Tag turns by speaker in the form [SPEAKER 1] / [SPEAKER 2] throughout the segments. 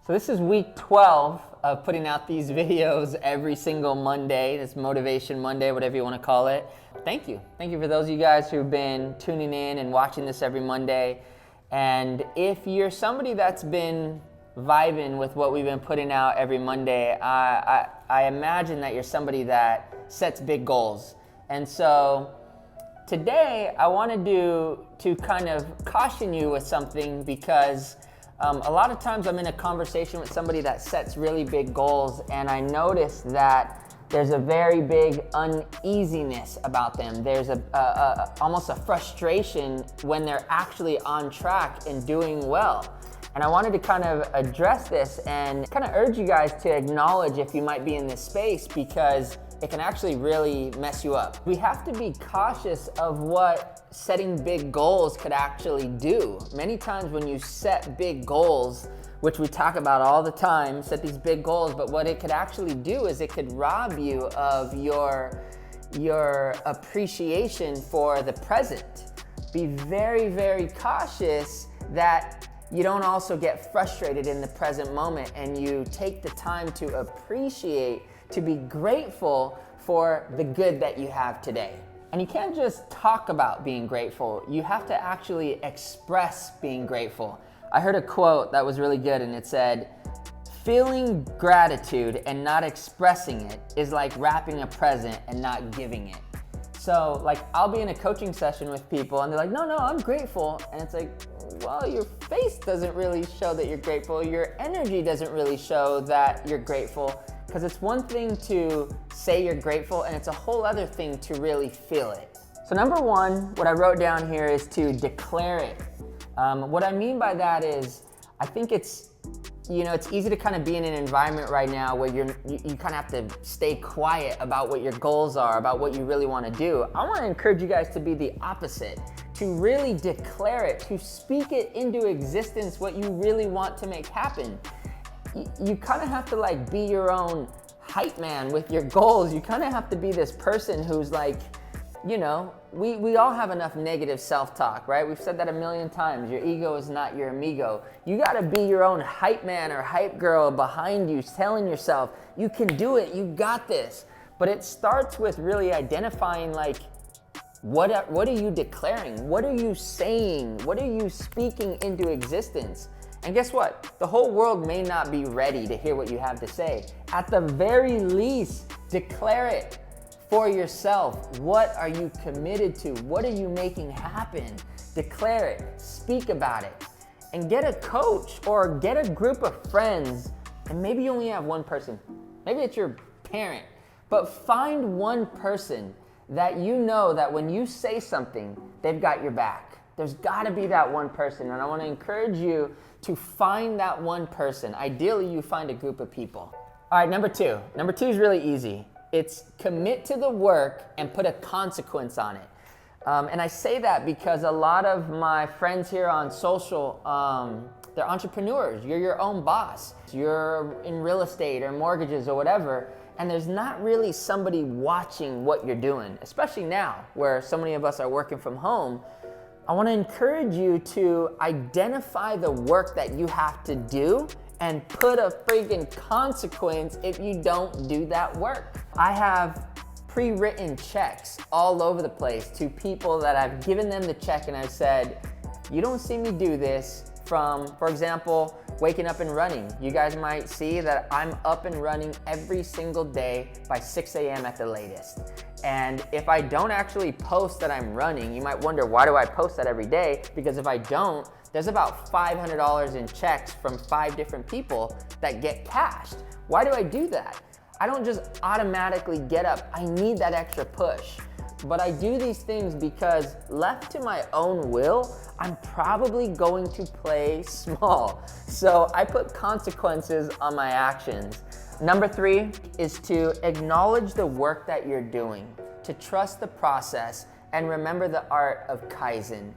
[SPEAKER 1] So this is week 12 of putting out these videos every single Monday. It's Motivation Monday, whatever you want to call it. Thank you. Thank you for those of you guys who've been tuning in and watching this every Monday. And if you're somebody that's been vibing with what we've been putting out every Monday, I imagine that you're somebody that sets big goals. And so today I wanted to kind of caution you with something because a lot of times I'm in a conversation with somebody that sets really big goals, and I notice that there's a very big uneasiness about them. There's almost a frustration when they're actually on track and doing well. And I wanted to kind of address this and kind of urge you guys to acknowledge if you might be in this space, because it can actually really mess you up. We have to be cautious of what setting big goals could actually do. Many times when you set big goals, which we talk about all the time, set these big goals, but what it could actually do is it could rob you of your appreciation for the present. Be very, very cautious that you don't also get frustrated in the present moment and you take the time to appreciate, to be grateful for the good that you have today. And you can't just talk about being grateful, you have to actually express being grateful. I heard a quote that was really good, and it said, "Feeling gratitude and not expressing it is like wrapping a present and not giving it." So like I'll be in a coaching session with people and they're like, no, I'm grateful. And it's like, well, your face doesn't really show that you're grateful. Your energy doesn't really show that you're grateful. Because it's one thing to say you're grateful and it's a whole other thing to really feel it. So number one, what I wrote down here is to declare it. What I mean by that is, I think it's easy to kind of be in an environment right now where you kind of have to stay quiet about what your goals are, about what you really want to do. I want to encourage you guys to be the opposite, to really declare it, to speak it into existence, what you really want to make happen. You kind of have to be your own hype man with your goals. You kind of have to be this person who's we all have enough negative self-talk, right? We've said that a million times. Your ego is not your amigo. You gotta be your own hype man or hype girl behind you, telling yourself, you can do it, you got this. But it starts with really identifying what are you declaring? What are you saying? What are you speaking into existence? And guess what? The whole world may not be ready to hear what you have to say. At the very least, declare it for yourself. What are you committed to? What are you making happen? Declare it, speak about it, and get a coach or get a group of friends. And maybe you only have one person. Maybe it's your parent, but find one person that you know that when you say something, they've got your back. There's gotta be that one person, and I wanna encourage you to find that one person. Ideally, you find a group of people. All right, number two. Number two is really easy. It's commit to the work and put a consequence on it. And I say that because a lot of my friends here on social, they're entrepreneurs. You're your own boss. You're in real estate or mortgages or whatever, and there's not really somebody watching what you're doing, especially now where so many of us are working from home. I want to encourage you to identify the work that you have to do and put a freaking consequence if you don't do that work. I have pre-written checks all over the place to people that I've given them the check and I've said, you don't see me do this from, for example, waking up and running. You guys might see that I'm up and running every single day by 6 a.m. at the latest. And if I don't actually post that I'm running, you might wonder, why do I post that every day? Because if I don't, there's about $500 in checks from 5 different people that get cashed. Why do I do that? I don't just automatically get up. I need that extra push. But I do these things because left to my own will, I'm probably going to play small. So I put consequences on my actions. Number 3 is to acknowledge the work that you're doing, to trust the process, and remember the art of Kaizen.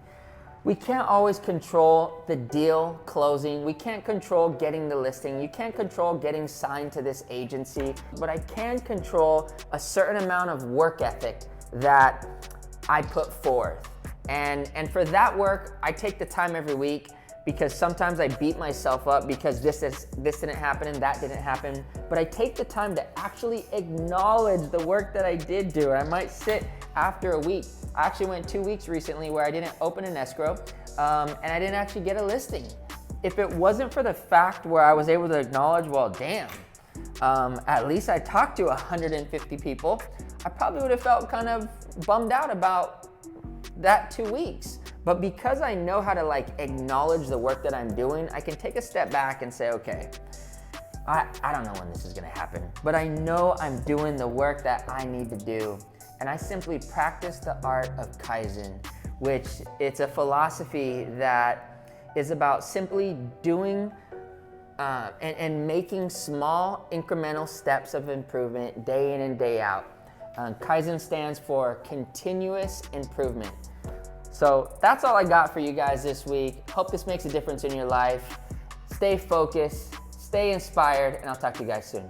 [SPEAKER 1] We can't always control the deal closing. We can't control getting the listing. You can't control getting signed to this agency, but I can control a certain amount of work ethic that I put forth. And for that work, I take the time every week because sometimes I beat myself up because this didn't happen and that didn't happen. But I take the time to actually acknowledge the work that I did do. I might sit after a week. I actually went 2 weeks recently where I didn't open an escrow and I didn't actually get a listing. If it wasn't for the fact where I was able to acknowledge, well, damn, at least I talked to 150 people, I probably would have felt kind of bummed out about that 2 weeks. But because I know how to like acknowledge the work that I'm doing, I can take a step back and say, okay, I don't know when this is gonna happen, but I know I'm doing the work that I need to do. And I simply practice the art of Kaizen, which it's a philosophy that is about simply doing and making small incremental steps of improvement day in and day out. Kaizen stands for continuous improvement. So that's all I got for you guys this week. Hope this makes a difference in your life. Stay focused, stay inspired, and I'll talk to you guys soon.